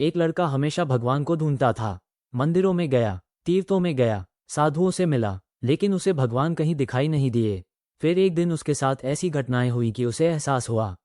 एक लड़का हमेशा भगवान को ढूंढता था। मंदिरों में गया, तीर्थों में गया, साधुओं से मिला, लेकिन उसे भगवान कहीं दिखाई नहीं दिए। फिर एक दिन उसके साथ ऐसी घटनाएं हुई कि उसे एहसास हुआ,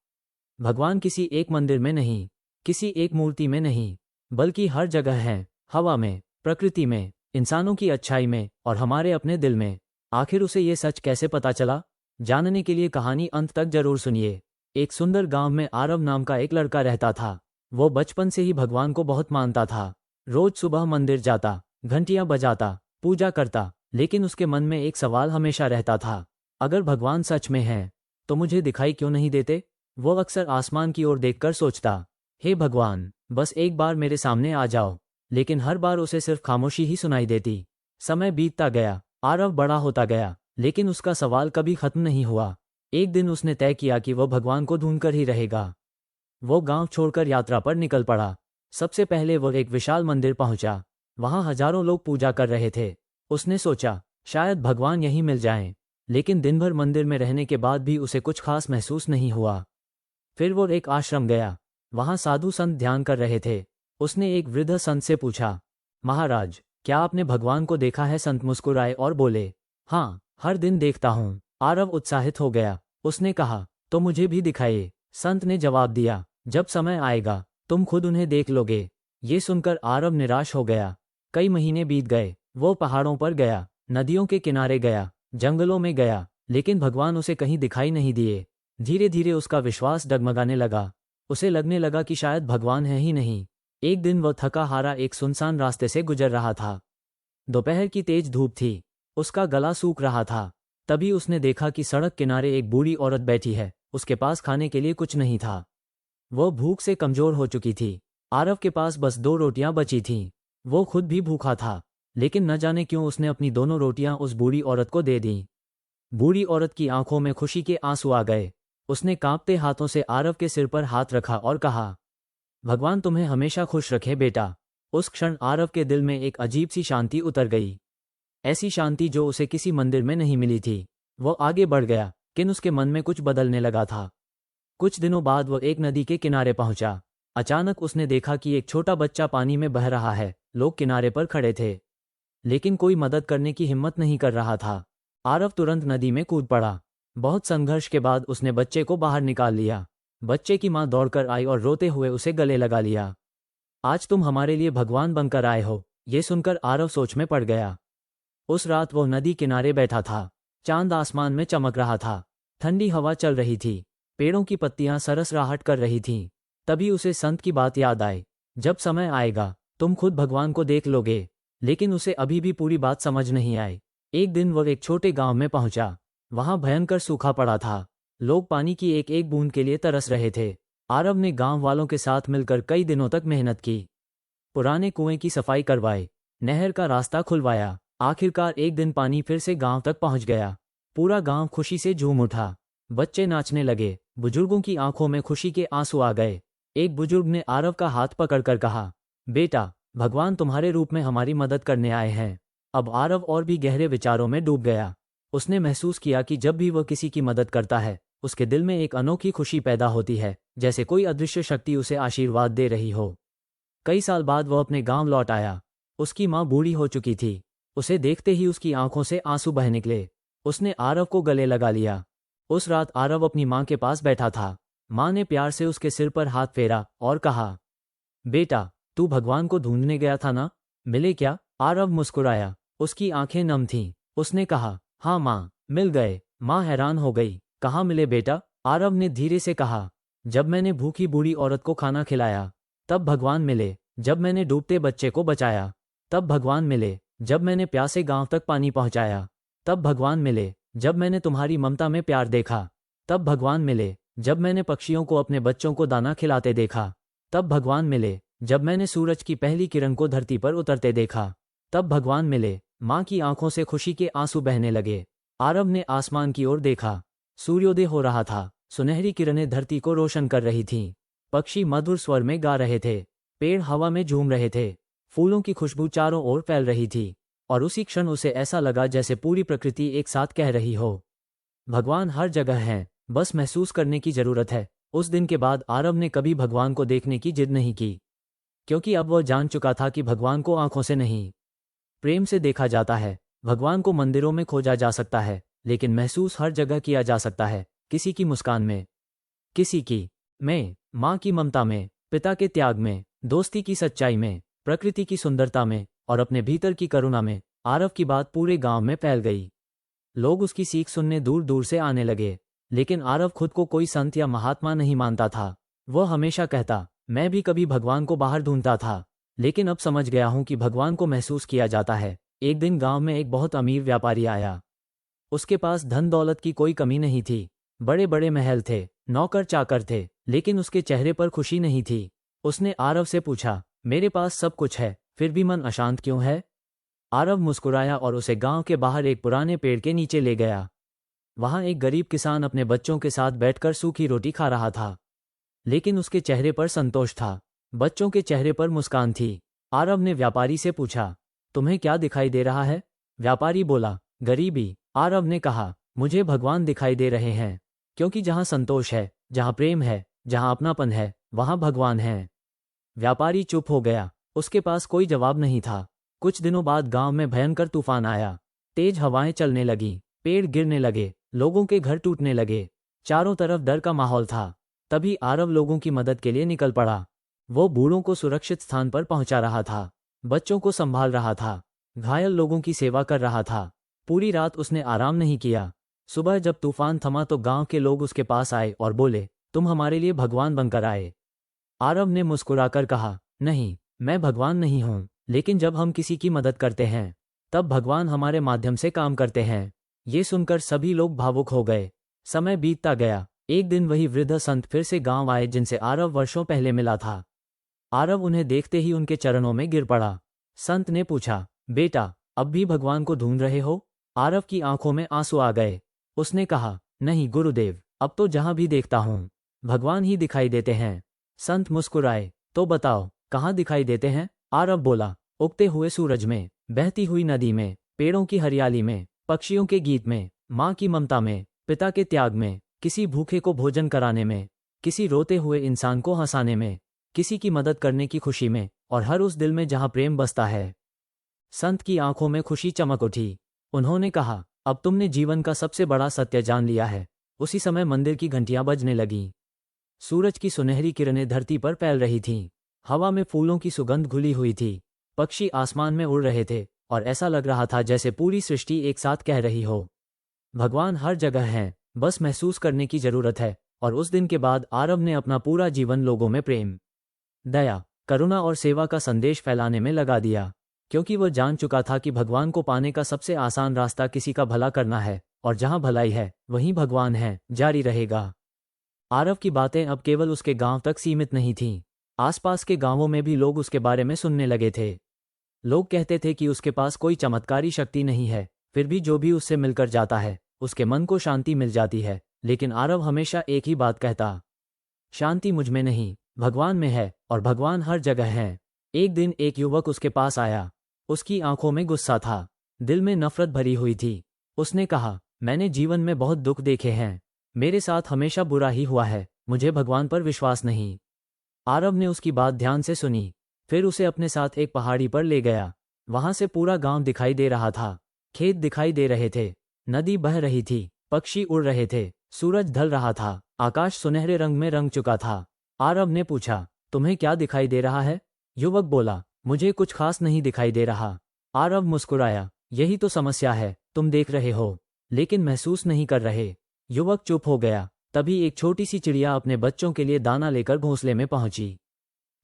भगवान किसी एक मंदिर में नहीं, किसी एक मूर्ति में नहीं, बल्कि हर जगह है। हवा में, प्रकृति में, इंसानों की अच्छाई में और हमारे अपने दिल में। आखिर उसे ये सच कैसे पता चला? जानने के लिए कहानी अंत तक जरूर सुनिए। एक सुंदर गांव में आरव नाम का एक लड़का रहता था। वो बचपन से ही भगवान को बहुत मानता था। रोज सुबह मंदिर जाता, घंटियां बजाता, पूजा करता, लेकिन उसके मन में एक सवाल हमेशा रहता था, अगर भगवान सच में है तो मुझे दिखाई क्यों नहीं देते? वो अक्सर आसमान की ओर देखकर सोचता, हे भगवान, बस एक बार मेरे सामने आ जाओ। लेकिन हर बार उसे सिर्फ खामोशी ही सुनाई देती। समय बीतता गया, आरव बड़ा होता गया, लेकिन उसका सवाल कभी खत्म नहीं हुआ। एक दिन उसने तय किया कि वह भगवान को ढूंढकर ही रहेगा। वो गांव छोड़कर यात्रा पर निकल पड़ा। सबसे पहले वह एक विशाल मंदिर पहुंचा। वहां हजारों लोग पूजा कर रहे थे। उसने सोचा, शायद भगवान यहीं मिल जाएं। लेकिन दिन भर मंदिर में रहने के बाद भी उसे कुछ खास महसूस नहीं हुआ। फिर वो एक आश्रम गया। वहां साधु संत ध्यान कर रहे थे। उसने एक वृद्ध संत से पूछा, महाराज, क्या आपने भगवान को देखा है? संत मुस्कुराए और बोले, हाँ, हर दिन देखता हूँ। आरव उत्साहित हो गया। उसने कहा, तो मुझे भी दिखाइए। संत ने जवाब दिया, जब समय आएगा तुम खुद उन्हें देख लोगे। ये सुनकर आरव निराश हो गया। कई महीने बीत गए। वो पहाड़ों पर गया, नदियों के किनारे गया, जंगलों में गया, लेकिन भगवान उसे कहीं दिखाई नहीं दिए। धीरे धीरे उसका विश्वास डगमगाने लगा। उसे लगने लगा कि शायद भगवान है ही नहीं। एक दिन वह थका हारा एक सुनसान रास्ते से गुजर रहा था। दोपहर की तेज धूप थी। उसका गला सूख रहा था। तभी उसने देखा कि सड़क किनारे एक बूढ़ी औरत बैठी है। उसके पास खाने के लिए कुछ नहीं था। वो भूख से कमजोर हो चुकी थी। आरव के पास बस 2 रोटियां बची थीं। वो खुद भी भूखा था, लेकिन न जाने क्यों उसने अपनी दोनों रोटियां उस बूढ़ी औरत को दे दीं। बूढ़ी औरत की आंखों में खुशी के आंसू आ गए। उसने कांपते हाथों से आरव के सिर पर हाथ रखा और कहा, भगवान तुम्हें हमेशा खुश रखे बेटा। उस क्षण आरव के दिल में एक अजीब सी शांति उतर गई। ऐसी शांति जो उसे किसी मंदिर में नहीं मिली थी। वो आगे बढ़ गया, लेकिन उसके मन में कुछ बदलने लगा था। कुछ दिनों बाद वह एक नदी के किनारे पहुंचा। अचानक उसने देखा कि एक छोटा बच्चा पानी में बह रहा है। लोग किनारे पर खड़े थे, लेकिन कोई मदद करने की हिम्मत नहीं कर रहा था। आरव तुरंत नदी में कूद पड़ा। बहुत संघर्ष के बाद उसने बच्चे को बाहर निकाल लिया। बच्चे की मां दौड़कर आई और रोते हुए उसे गले लगा लिया। आज तुम हमारे लिए भगवान बनकर आए हो। ये सुनकर आरव सोच में पड़ गया। उस रात वो नदी किनारे बैठा था। चांद आसमान में चमक रहा था। ठंडी हवा चल रही थी। पेड़ों की पत्तियां सरसराहट कर रही थीं। तभी उसे संत की बात याद आई, जब समय आएगा तुम खुद भगवान को देख लोगे। लेकिन उसे अभी भी पूरी बात समझ नहीं आई। एक दिन वह एक छोटे गांव में पहुंचा। वहां भयंकर सूखा पड़ा था। लोग पानी की एक एक बूंद के लिए तरस रहे थे। आरव ने गांव वालों के साथ मिलकर कई दिनों तक मेहनत की। पुराने कुएं की सफाई करवाई, नहर का रास्ता खुलवाया। आखिरकार एक दिन पानी फिर से गांव तक पहुंच गया। पूरा गांव खुशी से झूम उठा। बच्चे नाचने लगे। बुजुर्गों की आंखों में खुशी के आंसू आ गए। एक बुजुर्ग ने आरव का हाथ पकड़कर कहा, बेटा, भगवान तुम्हारे रूप में हमारी मदद करने आए हैं। अब आरव और भी गहरे विचारों में डूब गया। उसने महसूस किया कि जब भी वह किसी की मदद करता है, उसके दिल में एक अनोखी खुशी पैदा होती है, जैसे कोई अदृश्य शक्ति उसे आशीर्वाद दे रही हो। कई साल बाद वह अपने गांव लौट आया। उसकी मां बूढ़ी हो चुकी थी। उसे देखते ही उसकी आंखों से आंसू बह निकले। उसने आरव को गले लगा लिया। उस रात आरव अपनी मां के पास बैठा था। मां ने प्यार से उसके सिर पर हाथ फेरा और कहा, बेटा, तू भगवान को ढूंढने गया था ना? मिले क्या? आरव मुस्कुराया। उसकी आंखें नम थीं। उसने कहा, हाँ मां, मिल गए। मां हैरान हो गई। कहाँ मिले बेटा? आरव ने धीरे से कहा, जब मैंने भूखी बूढ़ी औरत को खाना खिलाया तब भगवान मिले। जब मैंने डूबते बच्चे को बचाया तब भगवान मिले। जब मैंने प्यासे गांव तक पानी पहुंचाया तब भगवान मिले। जब मैंने तुम्हारी ममता में प्यार देखा तब भगवान मिले। जब मैंने पक्षियों को अपने बच्चों को दाना खिलाते देखा तब भगवान मिले। जब मैंने सूरज की पहली किरण को धरती पर उतरते देखा तब भगवान मिले। मां की आंखों से खुशी के आंसू बहने लगे। आरव ने आसमान की ओर देखा। सूर्योदय हो रहा था। सुनहरी किरणें धरती को रोशन कर रही थीं। पक्षी मधुर स्वर में गा रहे थे। पेड़ हवा में झूम रहे थे। फूलों की खुशबू चारों ओर फैल रही थी। और उसी क्षण उसे ऐसा लगा जैसे पूरी प्रकृति एक साथ कह रही हो, भगवान हर जगह है, बस महसूस करने की जरूरत है। उस दिन के बाद आरव ने कभी भगवान को देखने की जिद नहीं की। क्योंकि अब वह जान चुका था कि भगवान को आंखों से नहीं, प्रेम से देखा जाता है। भगवान को मंदिरों में खोजा जा सकता है, लेकिन महसूस हर जगह किया जा सकता है। किसी की मुस्कान में, किसी की माँ की ममता में, पिता के त्याग में, दोस्ती की सच्चाई में, प्रकृति की सुंदरता में और अपने भीतर की करुणा में। आरव की बात पूरे गांव में फैल गई। लोग उसकी सीख सुनने दूर दूर से आने लगे। लेकिन आरव खुद को कोई संत या महात्मा नहीं मानता था। वह हमेशा कहता, मैं भी कभी भगवान को बाहर ढूंढता था, लेकिन अब समझ गया हूं कि भगवान को महसूस किया जाता है। एक दिन गांव में एक बहुत अमीर व्यापारी आया। उसके पास धन दौलत की कोई कमी नहीं थी। बड़े बड़े महल थे, नौकर चाकर थे, लेकिन उसके चेहरे पर खुशी नहीं थी। उसने आरव से पूछा, मेरे पास सब कुछ है, फिर भी मन अशांत क्यों है? आरव मुस्कुराया और उसे गांव के बाहर एक पुराने पेड़ के नीचे ले गया। वहां एक गरीब किसान अपने बच्चों के साथ बैठकर सूखी रोटी खा रहा था, लेकिन उसके चेहरे पर संतोष था। बच्चों के चेहरे पर मुस्कान थी। आरव ने व्यापारी से पूछा, तुम्हें क्या दिखाई दे रहा है? व्यापारी बोला, गरीबी। आरव ने कहा, मुझे भगवान दिखाई दे रहे हैं, क्योंकि जहां संतोष है, जहां प्रेम है, जहां अपनापन है, वहां भगवान है। व्यापारी चुप हो गया। उसके पास कोई जवाब नहीं था। कुछ दिनों बाद गांव में भयंकर तूफान आया। तेज हवाएं चलने लगी, पेड़ गिरने लगे, लोगों के घर टूटने लगे। चारों तरफ डर का माहौल था। तभी आरव लोगों की मदद के लिए निकल पड़ा। वो बूढ़ों को सुरक्षित स्थान पर पहुंचा रहा था, बच्चों को संभाल रहा था, घायल लोगों की सेवा कर रहा था। पूरी रात उसने आराम नहीं किया। सुबह जब तूफान थमा तो गांव के लोग उसके पास आए और बोले, तुम हमारे लिए भगवान बनकर आए। आरव ने मुस्कुराकर कहा, नहीं, मैं भगवान नहीं हूं, लेकिन जब हम किसी की मदद करते हैं, तब भगवान हमारे माध्यम से काम करते हैं। ये सुनकर सभी लोग भावुक हो गए। समय बीतता गया। एक दिन वही वृद्ध संत फिर से गांव आए जिनसे आरव वर्षों पहले मिला था। आरव उन्हें देखते ही उनके चरणों में गिर पड़ा। संत ने पूछा, बेटा, अब भी भगवान को ढूंढ रहे हो? आरव की आंखों में आंसू आ गए। उसने कहा, नहीं गुरुदेव, अब तो जहां भी देखता हूं, भगवान ही दिखाई देते हैं। संत मुस्कुराए, तो बताओ, कहाँ दिखाई देते हैं? आरव बोला, उगते हुए सूरज में, बहती हुई नदी में, पेड़ों की हरियाली में, पक्षियों के गीत में, माँ की ममता में, पिता के त्याग में, किसी भूखे को भोजन कराने में, किसी रोते हुए इंसान को हंसाने में, किसी की मदद करने की खुशी में, और हर उस दिल में जहां प्रेम बसता है। संत की आंखों में खुशी चमक उठी। उन्होंने कहा, अब तुमने जीवन का सबसे बड़ा सत्य जान लिया है। उसी समय मंदिर की घंटियां बजने लगीं। सूरज की सुनहरी किरणें धरती पर फैल रही थीं। हवा में फूलों की सुगंध घुली हुई थी। पक्षी आसमान में उड़ रहे थे और ऐसा लग रहा था जैसे पूरी सृष्टि एक साथ कह रही हो, भगवान हर जगह है, बस महसूस करने की जरूरत है। और उस दिन के बाद आरव ने अपना पूरा जीवन लोगों में प्रेम, दया, करुणा और सेवा का संदेश फैलाने में लगा दिया, क्योंकि वह जान चुका था कि भगवान को पाने का सबसे आसान रास्ता किसी का भला करना है, और जहां भलाई है, वहीं भगवान है। जारी रहेगा। आरव की बातें अब केवल उसके गांव तक सीमित नहीं थीं। आसपास के गांवों में भी लोग उसके बारे में सुनने लगे थे। लोग कहते थे कि उसके पास कोई चमत्कारी शक्ति नहीं है, फिर भी जो भी उससे मिलकर जाता है, उसके मन को शांति मिल जाती है। लेकिन आरव हमेशा एक ही बात कहता, शांति मुझ में नहीं, भगवान में है, और भगवान हर जगह है। एक दिन एक युवक उसके पास आया। उसकी आंखों में गुस्सा था, दिल में नफरत भरी हुई थी। उसने कहा, मैंने जीवन में बहुत दुख देखे हैं, मेरे साथ हमेशा बुरा ही हुआ है, मुझे भगवान पर विश्वास नहीं। आरव ने उसकी बात ध्यान से सुनी, फिर उसे अपने साथ एक पहाड़ी पर ले गया। वहां से पूरा गांव दिखाई दे रहा था, खेत दिखाई दे रहे थे, नदी बह रही थी, पक्षी उड़ रहे थे, सूरज ढल रहा था, आकाश सुनहरे रंग में रंग चुका था। आरव ने पूछा, तुम्हें क्या दिखाई दे रहा है? युवक बोला, मुझे कुछ खास नहीं दिखाई दे रहा। आरव मुस्कुराया, यही तो समस्या है, तुम देख रहे हो, लेकिन महसूस नहीं कर रहे। युवक चुप हो गया। तभी एक छोटी सी चिड़िया अपने बच्चों के लिए दाना लेकर घोंसले में पहुंची।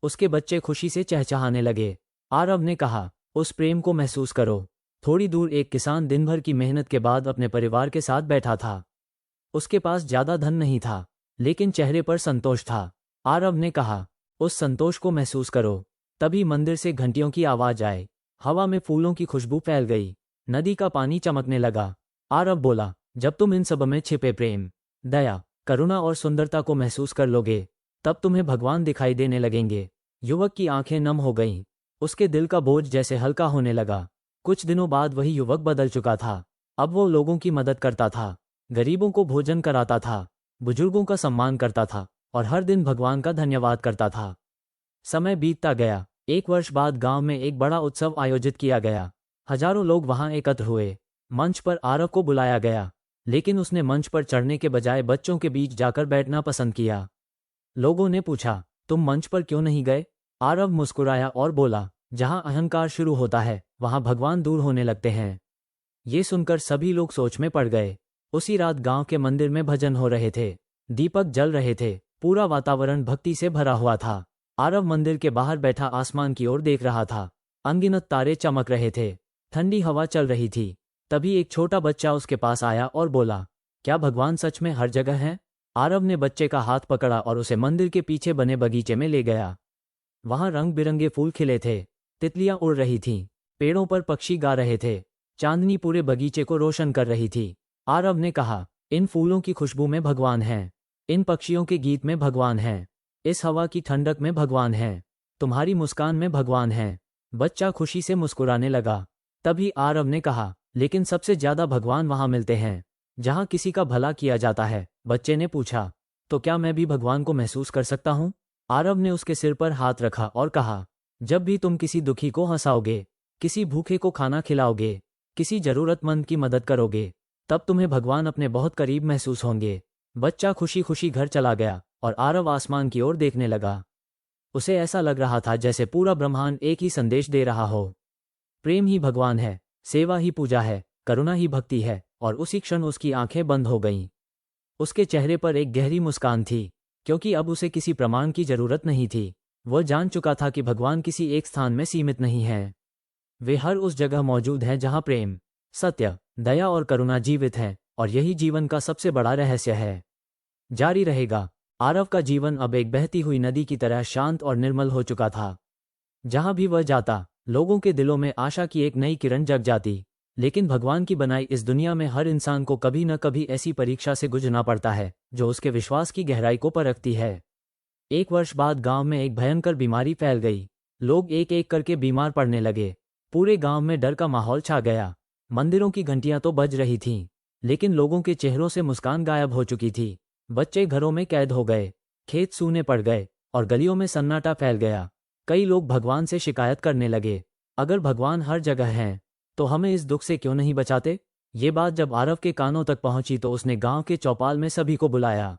उसके बच्चे खुशी से चहचहाने लगे। आरव ने कहा, उस प्रेम को महसूस करो। थोड़ी दूर एक किसान दिन भर की मेहनत के बाद अपने परिवार के साथ बैठा था। उसके पास ज्यादा धन नहीं था, लेकिन चेहरे पर संतोष था। आरव ने कहा, उस संतोष को महसूस करो। तभी मंदिर से घंटियों की आवाज आए, हवा में फूलों की खुशबू फैल गई, नदी का पानी चमकने लगा। आरव बोला, जब तुम इन सब में छिपे प्रेम, दया, करुणा और सुंदरता को महसूस कर लोगे, तब तुम्हें भगवान दिखाई देने लगेंगे। युवक की आंखें नम हो गईं। उसके दिल का बोझ जैसे हल्का होने लगा। कुछ दिनों बाद वही युवक बदल चुका था। अब वो लोगों की मदद करता था, गरीबों को भोजन कराता था, बुजुर्गों का सम्मान करता था और हर दिन भगवान का धन्यवाद करता था। समय बीतता गया। एक वर्ष बाद गांव में एक बड़ा उत्सव आयोजित किया गया। हजारों लोग वहां एकत्र हुए। मंच पर आरव को बुलाया गया, लेकिन उसने मंच पर चढ़ने के बजाय बच्चों के बीच जाकर बैठना पसंद किया। लोगों ने पूछा, तुम मंच पर क्यों नहीं गए? आरव मुस्कुराया और बोला, जहां अहंकार शुरू होता है वहां भगवान दूर होने लगते हैं। ये सुनकर सभी लोग सोच में पड़ गए। उसी रात गांव के मंदिर में भजन हो रहे थे, दीपक जल रहे थे, पूरा वातावरण भक्ति से भरा हुआ था। आरव मंदिर के बाहर बैठा आसमान की ओर देख रहा था। अनगिनत तारे चमक रहे थे, ठंडी हवा चल रही थी। तभी एक छोटा बच्चा उसके पास आया और बोला, क्या भगवान सच में हर जगह हैं? आरव ने बच्चे का हाथ पकड़ा और उसे मंदिर के पीछे बने बगीचे में ले गया। वहां रंग बिरंगे फूल खिले थे, तितलियां उड़ रही थीं, पेड़ों पर पक्षी गा रहे थे, चांदनी पूरे बगीचे को रोशन कर रही थी। आरव ने कहा, इन फूलों की खुशबू में भगवान हैं, इन पक्षियों के गीत में भगवान हैं, इस हवा की ठंडक में भगवान हैं, तुम्हारी मुस्कान में भगवान हैं। बच्चा खुशी से मुस्कुराने लगा। तभी आरव ने कहा, लेकिन सबसे ज्यादा भगवान वहां मिलते हैं जहां किसी का भला किया जाता है। बच्चे ने पूछा, तो क्या मैं भी भगवान को महसूस कर सकता हूं? आरव ने उसके सिर पर हाथ रखा और कहा, जब भी तुम किसी दुखी को हंसाओगे, किसी भूखे को खाना खिलाओगे, किसी जरूरतमंद की मदद करोगे, तब तुम्हें भगवान अपने बहुत करीब महसूस होंगे। बच्चा खुशी खुशी घर चला गया और आरव आसमान की ओर देखने लगा। उसे ऐसा लग रहा था जैसे पूरा ब्रह्मांड एक ही संदेश दे रहा हो। प्रेम ही भगवान है, सेवा ही पूजा है, करुणा ही भक्ति है। और उसी क्षण उसकी आंखें बंद हो गईं। उसके चेहरे पर एक गहरी मुस्कान थी, क्योंकि अब उसे किसी प्रमाण की जरूरत नहीं थी। वह जान चुका था कि भगवान किसी एक स्थान में सीमित नहीं है। वे हर उस जगह मौजूद हैं जहां प्रेम, सत्य, दया और करुणा जीवित हैं, और यही जीवन का सबसे बड़ा रहस्य है। जारी रहेगा। आरव का जीवन अब एक बहती हुई नदी की तरह शांत और निर्मल हो चुका था। जहां भी वह जाता, लोगों के दिलों में आशा की एक नई किरण जग जाती। लेकिन भगवान की बनाई इस दुनिया में हर इंसान को कभी न कभी ऐसी परीक्षा से गुजरना पड़ता है जो उसके विश्वास की गहराई को परखती है। एक वर्ष बाद गांव में एक भयंकर बीमारी फैल गई। लोग एक एक करके बीमार पड़ने लगे। पूरे गांव में डर का माहौल छा गया। मंदिरों की घंटियां तो बज रही थीं, लेकिन लोगों के चेहरों से मुस्कान गायब हो चुकी थी। बच्चे घरों में कैद हो गए, खेत सूने पड़ गए और गलियों में सन्नाटा फैल गया। कई लोग भगवान से शिकायत करने लगे, अगर भगवान हर जगह हैं तो हमें इस दुख से क्यों नहीं बचाते? ये बात जब आरव के कानों तक पहुंची तो उसने गांव के चौपाल में सभी को बुलाया।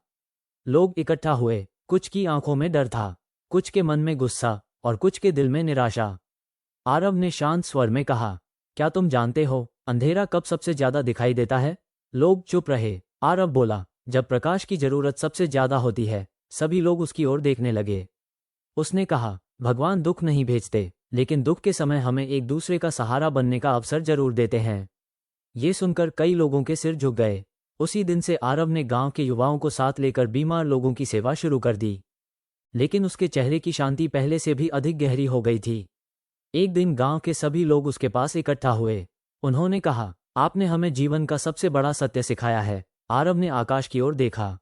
लोग इकट्ठा हुए। कुछ की आंखों में डर था, कुछ के मन में गुस्सा और कुछ के दिल में निराशा। आरव ने शांत स्वर में कहा, क्या तुम जानते हो अंधेरा कब सबसे ज्यादा दिखाई देता है? लोग चुप रहे। आरव बोला, जब प्रकाश की जरूरत सबसे ज्यादा होती है। सभी लोग उसकी ओर देखने लगे। उसने कहा, भगवान दुख नहीं भेजते, लेकिन दुख के समय हमें एक दूसरे का सहारा बनने का अवसर जरूर देते हैं। ये सुनकर कई लोगों के सिर झुक गए। उसी दिन से आरव ने गांव के युवाओं को साथ लेकर बीमार लोगों की सेवा शुरू कर दी। लेकिन उसके चेहरे की शांति पहले से भी अधिक गहरी हो गई थी। एक दिन गांव के सभी लोग उसके पास इकट्ठा हुए। उन्होंने कहा, आपने हमें जीवन का सबसे बड़ा सत्य सिखाया है। आरव ने आकाश की ओर देखा।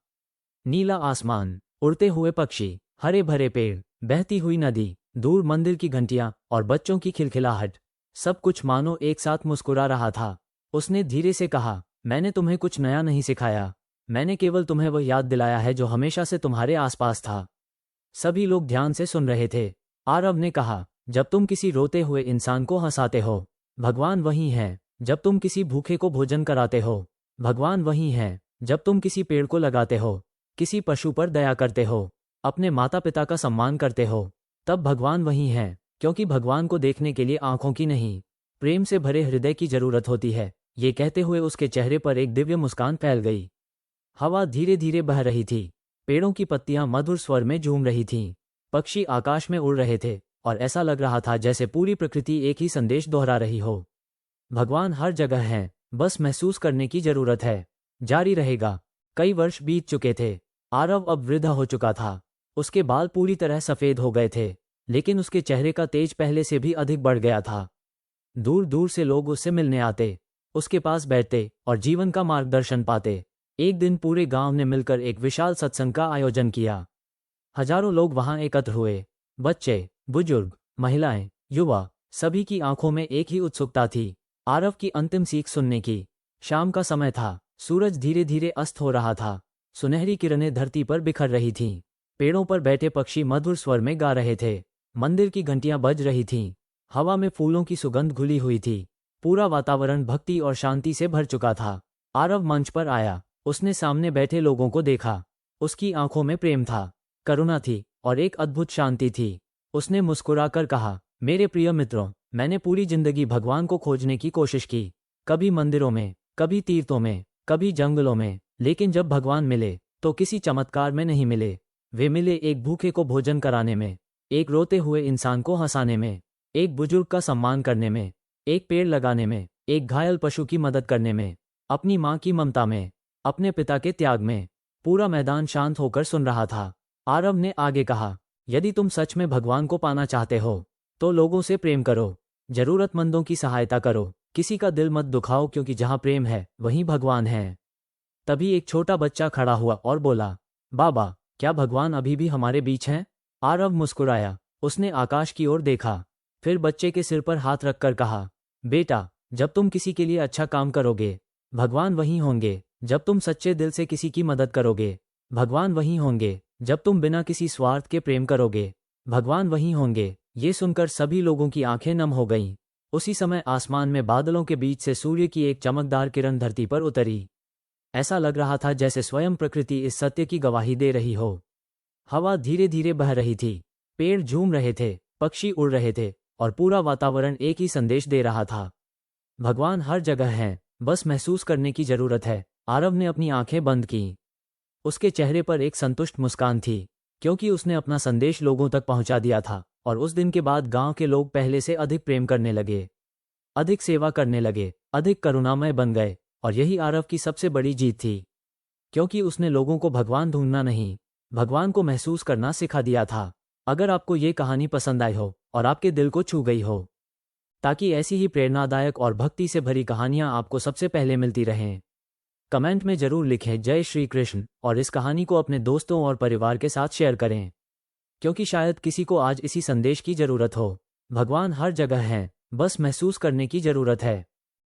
नीला आसमान, उड़ते हुए पक्षी, हरे भरे पेड़, बहती हुई नदी, दूर मंदिर की घंटियां और बच्चों की खिलखिलाहट, सब कुछ मानो एक साथ मुस्कुरा रहा था। उसने धीरे से कहा, मैंने तुम्हें कुछ नया नहीं सिखाया, मैंने केवल तुम्हें वह याद दिलाया है जो हमेशा से तुम्हारे आसपास था। सभी लोग ध्यान से सुन रहे थे। आरव ने कहा, जब तुम किसी रोते हुए इंसान को हंसाते हो, भगवान वही है। जब तुम किसी भूखे को भोजन कराते हो, भगवान वही है। जब तुम किसी पेड़ को लगाते हो, किसी पशु पर दया करते हो, अपने माता पिता का सम्मान करते हो, तब भगवान वही हैं। क्योंकि भगवान को देखने के लिए आंखों की नहीं, प्रेम से भरे हृदय की जरूरत होती है। ये कहते हुए उसके चेहरे पर एक दिव्य मुस्कान फैल गई। हवा धीरे धीरे बह रही थी, पेड़ों की पत्तियां मधुर स्वर में झूम रही थीं, पक्षी आकाश में उड़ रहे थे और ऐसा लग रहा था जैसे पूरी प्रकृति एक ही संदेश दोहरा रही हो। भगवान हर जगह हैं, बस महसूस करने की जरूरत है। जारी रहेगा। कई वर्ष बीत चुके थे। आरव अब वृद्ध हो चुका था। उसके बाल पूरी तरह सफेद हो गए थे, लेकिन उसके चेहरे का तेज पहले से भी अधिक बढ़ गया था। दूर दूर से लोग उससे मिलने आते, उसके पास बैठते और जीवन का मार्गदर्शन पाते। एक दिन पूरे गांव ने मिलकर एक विशाल सत्संग का आयोजन किया। हजारों लोग वहां एकत्र हुए। बच्चे, बुजुर्ग, महिलाएं, युवा, सभी की आंखों में एक ही उत्सुकता थी, आरव की अंतिम सीख सुनने की। शाम का समय था, सूरज धीरे धीरे अस्त हो रहा था, सुनहरी किरणें धरती पर बिखर रही थीं। पेड़ों पर बैठे पक्षी मधुर स्वर में गा रहे थे। मंदिर की घंटियां बज रही थीं। हवा में फूलों की सुगंध घुली हुई थी। पूरा वातावरण भक्ति और शांति से भर चुका था। आरव मंच पर आया। उसने सामने बैठे लोगों को देखा। उसकी आंखों में प्रेम था, करुणा थी और एक अद्भुत शांति थी। उसने मुस्कुराकर कहा, मेरे प्रिय मित्रों, मैंने पूरी जिंदगी भगवान को खोजने की कोशिश की। कभी मंदिरों में, कभी तीर्थों में, कभी जंगलों में, लेकिन जब भगवान मिले तो किसी चमत्कार में नहीं मिले। वे मिले एक भूखे को भोजन कराने में, एक रोते हुए इंसान को हंसाने में, एक बुजुर्ग का सम्मान करने में, एक पेड़ लगाने में, एक घायल पशु की मदद करने में, अपनी माँ की ममता में, अपने पिता के त्याग में। पूरा मैदान शांत होकर सुन रहा था। आरव ने आगे कहा, यदि तुम सच में भगवान को पाना चाहते हो तो लोगों से प्रेम करो, जरूरतमंदों की सहायता करो, किसी का दिल मत दुखाओ, क्योंकि जहाँ प्रेम है वहीं भगवान है। तभी एक छोटा बच्चा खड़ा हुआ और बोला, बाबा, क्या भगवान अभी भी हमारे बीच हैं? आरव मुस्कुराया। उसने आकाश की ओर देखा, फिर बच्चे के सिर पर हाथ रखकर कहा, बेटा, जब तुम किसी के लिए अच्छा काम करोगे, भगवान वहीं होंगे। जब तुम सच्चे दिल से किसी की मदद करोगे, भगवान वहीं होंगे। जब तुम बिना किसी स्वार्थ के प्रेम करोगे, भगवान वहीं होंगे। ये सुनकर सभी लोगों की आंखें नम हो गईं। उसी समय आसमान में बादलों के बीच से सूर्य की एक चमकदार किरण धरती पर उतरी। ऐसा लग रहा था जैसे स्वयं प्रकृति इस सत्य की गवाही दे रही हो। हवा धीरे धीरे बह रही थी, पेड़ झूम रहे थे, पक्षी उड़ रहे थे और पूरा वातावरण एक ही संदेश दे रहा था, भगवान हर जगह है, बस महसूस करने की जरूरत है। आरव ने अपनी आंखें बंद की। उसके चेहरे पर एक संतुष्ट मुस्कान थी, क्योंकि उसने अपना संदेश लोगों तक पहुंचा दिया था। और उस दिन के बाद गांव के लोग पहले से अधिक प्रेम करने लगे, अधिक सेवा करने लगे, अधिक करुणामय बन गए। और यही आरव की सबसे बड़ी जीत थी, क्योंकि उसने लोगों को भगवान ढूंढना नहीं, भगवान को महसूस करना सिखा दिया था। अगर आपको ये कहानी पसंद आई हो और आपके दिल को छू गई हो, ताकि ऐसी ही प्रेरणादायक और भक्ति से भरी कहानियां आपको सबसे पहले मिलती रहें, कमेंट में जरूर लिखें जय श्री कृष्ण और इस कहानी को अपने दोस्तों और परिवार के साथ शेयर करें, क्योंकि शायद किसी को आज इसी संदेश की जरूरत हो। भगवान हर जगह हैं, बस महसूस करने की जरूरत है।